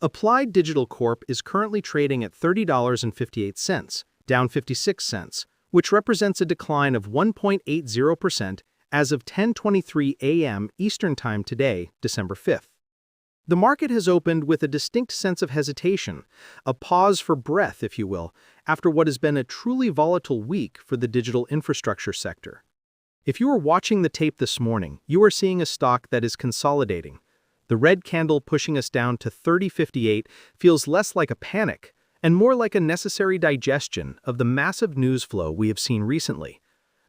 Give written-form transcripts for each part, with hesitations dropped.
Applied Digital Corp is currently trading at $30.58, down 56 cents, which represents a decline of 1.80% as of 10:23 a.m. Eastern Time today, December 5th. The market has opened with a distinct sense of hesitation, a pause for breath, if you will, after what has been a truly volatile week for the digital infrastructure sector. If you are watching the tape this morning, you are seeing a stock that is consolidating. The red candle pushing us down to $30.58 feels less like a panic and more like a necessary digestion of the massive news flow we have seen recently.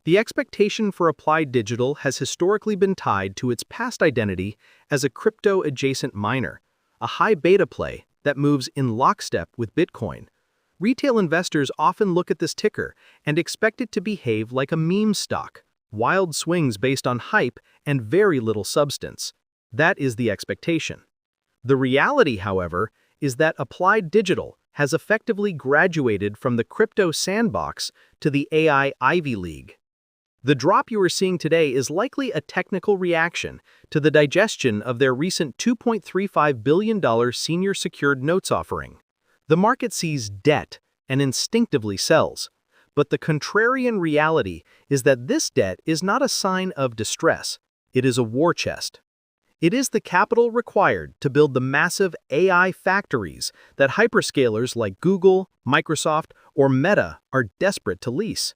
The expectation for Applied Digital has historically been tied to its past identity as a crypto-adjacent miner, a high beta play that moves in lockstep with Bitcoin. Retail investors often look at this ticker and expect it to behave like a meme stock, wild swings based on hype and very little substance. That is the expectation. The reality, however, is that Applied Digital has effectively graduated from the crypto sandbox to the AI Ivy League. The drop you are seeing today is likely a technical reaction to the digestion of their recent $2.35 billion senior secured notes offering. The market sees debt and instinctively sells, but the contrarian reality is that this debt is not a sign of distress, it is a war chest. It is the capital required to build the massive AI factories that hyperscalers like Google, Microsoft, or Meta are desperate to lease.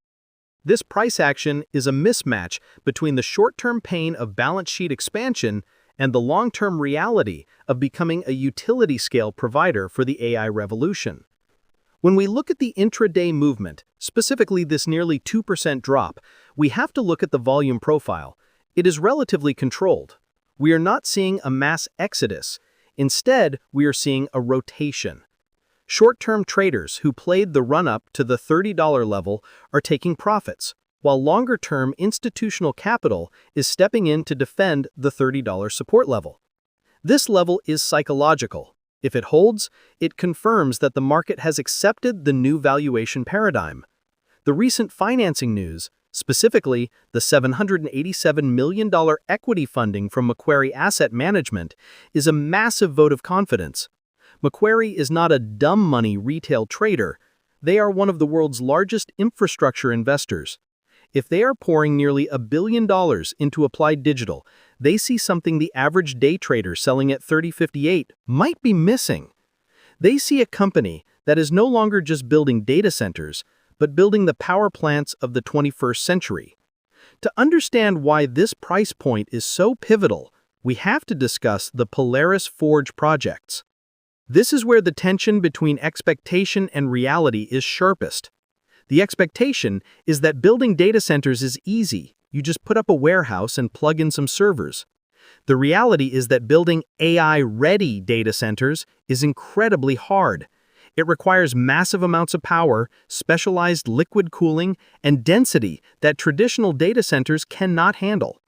This price action is a mismatch between the short-term pain of balance sheet expansion and the long-term reality of becoming a utility-scale provider for the AI revolution. When we look at the intraday movement, specifically this nearly 2% drop, we have to look at the volume profile. It is relatively controlled. We are not seeing a mass exodus. Instead, we are seeing a rotation. Short-term traders who played the run-up to the $30 level are taking profits, while longer-term institutional capital is stepping in to defend the $30 support level. This level is psychological. If it holds, it confirms that the market has accepted the new valuation paradigm. The recent financing news, specifically the $787 million equity funding from Macquarie Asset Management, is a massive vote of confidence. Macquarie is not a dumb money retail trader. They are one of the world's largest infrastructure investors. If they are pouring nearly $1 billion into Applied Digital, they see something the average day trader selling at $30.58 might be missing. They see a company that is no longer just building data centers, but building the power plants of the 21st century. To understand why this price point is so pivotal, we have to discuss the Polaris Forge projects. This is where the tension between expectation and reality is sharpest. The expectation is that building data centers is easy. You just put up a warehouse and plug in some servers. The reality is that building AI-ready data centers is incredibly hard. It requires massive amounts of power, specialized liquid cooling, and density that traditional data centers cannot handle.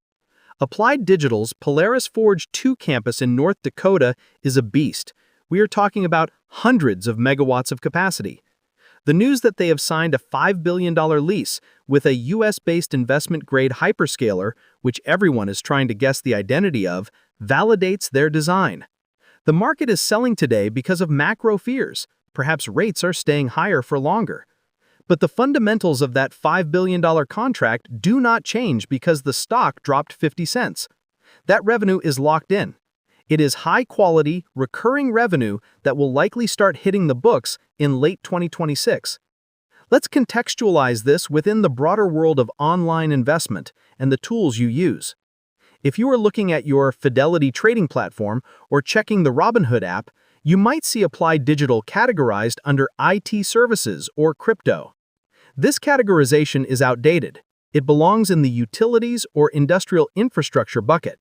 Applied Digital's Polaris Forge 2 campus in North Dakota is a beast. We are talking about hundreds of megawatts of capacity. The news that they have signed a $5 billion lease with a US-based investment-grade hyperscaler, which everyone is trying to guess the identity of, validates their design. The market is selling today because of macro fears. Perhaps rates are staying higher for longer. But the fundamentals of that $5 billion contract do not change because the stock dropped 50 cents. That revenue is locked in. It is high-quality, recurring revenue that will likely start hitting the books in late 2026. Let's contextualize this within the broader world of online investment and the tools you use. If you are looking at your Fidelity trading platform or checking the Robinhood app, you might see Applied Digital categorized under IT services or crypto. This categorization is outdated. It belongs in the utilities or industrial infrastructure bucket.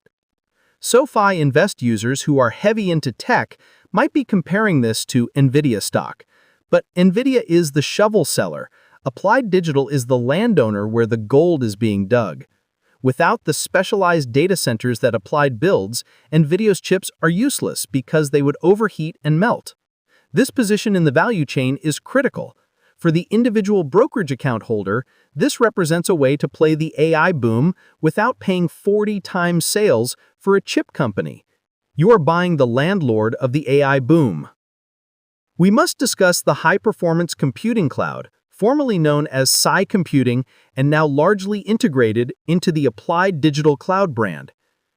SoFi Invest users who are heavy into tech might be comparing this to NVIDIA stock. But NVIDIA is the shovel seller. Applied Digital is the landowner where the gold is being dug. Without the specialized data centers that Applied builds, NVIDIA's chips are useless because they would overheat and melt. This position in the value chain is critical. For the individual brokerage account holder, this represents a way to play the AI boom without paying 40 times sales for a chip company. You are buying the landlord of the AI boom. We must discuss the high-performance computing cloud, formerly known as Psi Computing and now largely integrated into the Applied Digital Cloud brand.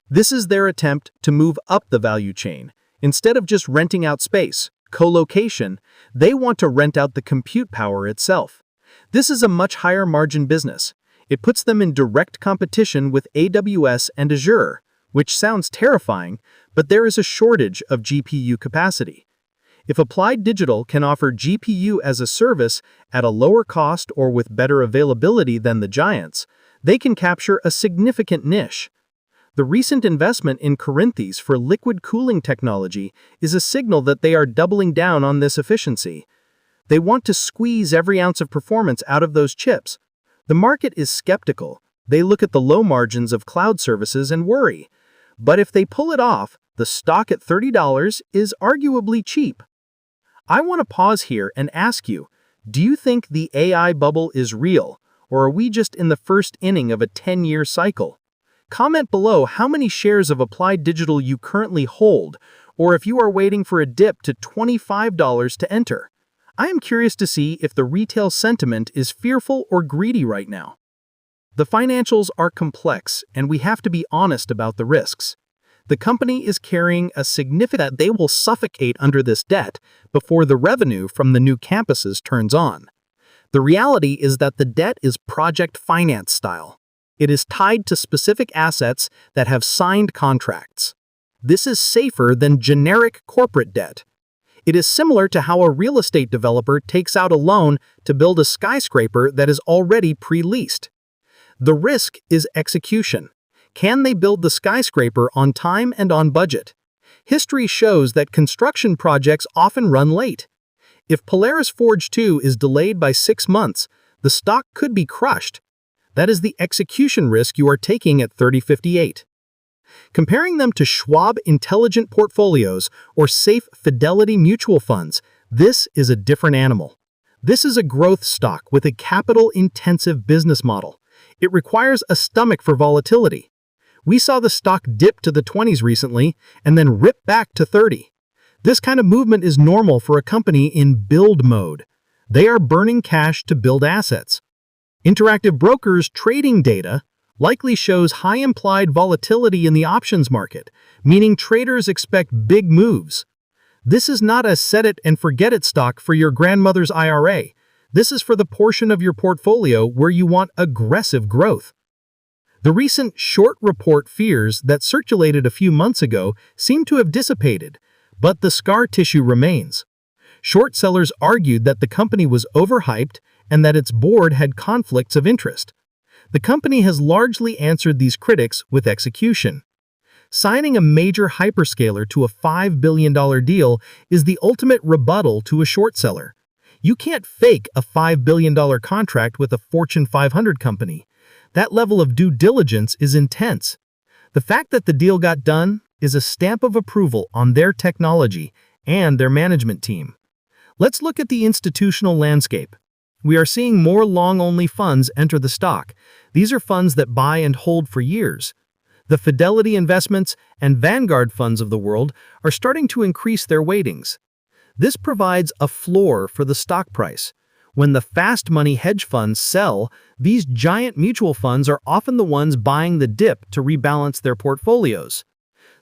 This is their attempt to move up the value chain. Instead of just renting out space, co-location, they want to rent out the compute power itself. This is a much higher margin business. It puts them in direct competition with AWS and Azure, which sounds terrifying, but there is a shortage of GPU capacity. If Applied Digital can offer GPU as a service at a lower cost or with better availability than the giants, they can capture a significant niche. The recent investment in Corinthis for liquid cooling technology is a signal that they are doubling down on this efficiency. They want to squeeze every ounce of performance out of those chips. The market is skeptical. They look at the low margins of cloud services and worry. But if they pull it off, the stock at $30 is arguably cheap. I want to pause here and ask you, do you think the AI bubble is real, or are we just in the first inning of a 10-year cycle? Comment below how many shares of Applied Digital you currently hold, or if you are waiting for a dip to $25 to enter. I am curious to see if the retail sentiment is fearful or greedy right now. The financials are complex, and we have to be honest about the risks. The company is carrying a significant they will suffocate under this debt before the revenue from the new campuses turns on. The reality is that the debt is project finance style. It is tied to specific assets that have signed contracts. This is safer than generic corporate debt. It is similar to how a real estate developer takes out a loan to build a skyscraper that is already pre-leased. The risk is execution. Can they build the skyscraper on time and on budget? History shows that construction projects often run late. If Polaris Forge 2 is delayed by 6 months, the stock could be crushed. That is the execution risk you are taking at $30.58. Comparing them to Schwab Intelligent Portfolios or Safe Fidelity mutual funds, this is a different animal. This is a growth stock with a capital-intensive business model. It requires a stomach for volatility. We saw the stock dip to the 20s recently and then rip back to 30. This kind of movement is normal for a company in build mode. They are burning cash to build assets. Interactive Brokers trading data likely shows high implied volatility in the options market, meaning traders expect big moves. This is not a set-it-and-forget-it stock for your grandmother's IRA. This is for the portion of your portfolio where you want aggressive growth. The recent short report fears that circulated a few months ago seem to have dissipated, but the scar tissue remains. Short sellers argued that the company was overhyped and that its board had conflicts of interest. The company has largely answered these critics with execution. Signing a major hyperscaler to a $5 billion deal is the ultimate rebuttal to a short seller. You can't fake a $5 billion contract with a Fortune 500 company. That level of due diligence is intense. The fact that the deal got done is a stamp of approval on their technology and their management team. Let's look at the institutional landscape. We are seeing more long-only funds enter the stock. These are funds that buy and hold for years. The Fidelity Investments and Vanguard funds of the world are starting to increase their weightings. This provides a floor for the stock price. When the fast money hedge funds sell, these giant mutual funds are often the ones buying the dip to rebalance their portfolios.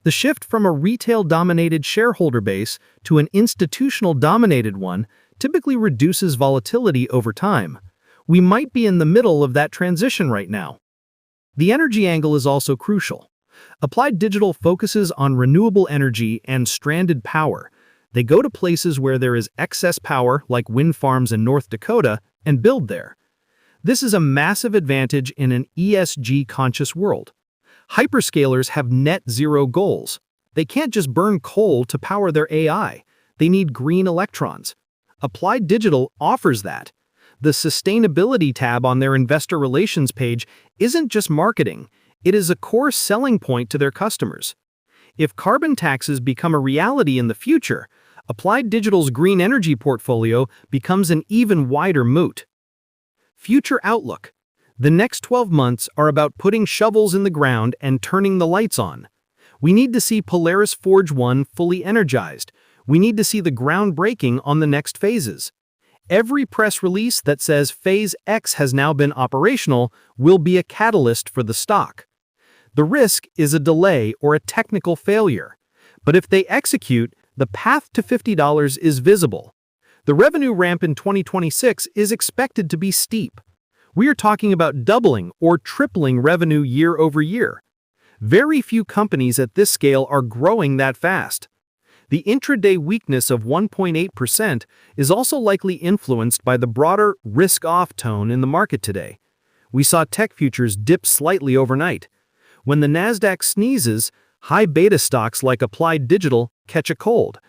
The shift from a retail-dominated shareholder base to an institutional-dominated one typically reduces volatility over time. We might be in the middle of that transition right now. The energy angle is also crucial. Applied Digital focuses on renewable energy and stranded power. They go to places where there is excess power, like wind farms in North Dakota, and build there. This is a massive advantage in an ESG-conscious world. Hyperscalers have net zero goals. They can't just burn coal to power their AI. They need green electrons. Applied Digital offers that. The sustainability tab on their investor relations page isn't just marketing. It is a core selling point to their customers. If carbon taxes become a reality in the future, Applied Digital's green energy portfolio becomes an even wider moat. Future outlook. The next 12 months are about putting shovels in the ground and turning the lights on. We need to see Polaris Forge 1 fully energized. We need to see the groundbreaking on the next phases. Every press release that says Phase X has now been operational will be a catalyst for the stock. The risk is a delay or a technical failure. But if they execute, the path to $50 is visible. The revenue ramp in 2026 is expected to be steep. We are talking about doubling or tripling revenue year over year. Very few companies at this scale are growing that fast. The intraday weakness of 1.8% is also likely influenced by the broader risk-off tone in the market today. We saw tech futures dip slightly overnight. When the Nasdaq sneezes, high beta stocks like Applied Digital catch a cold,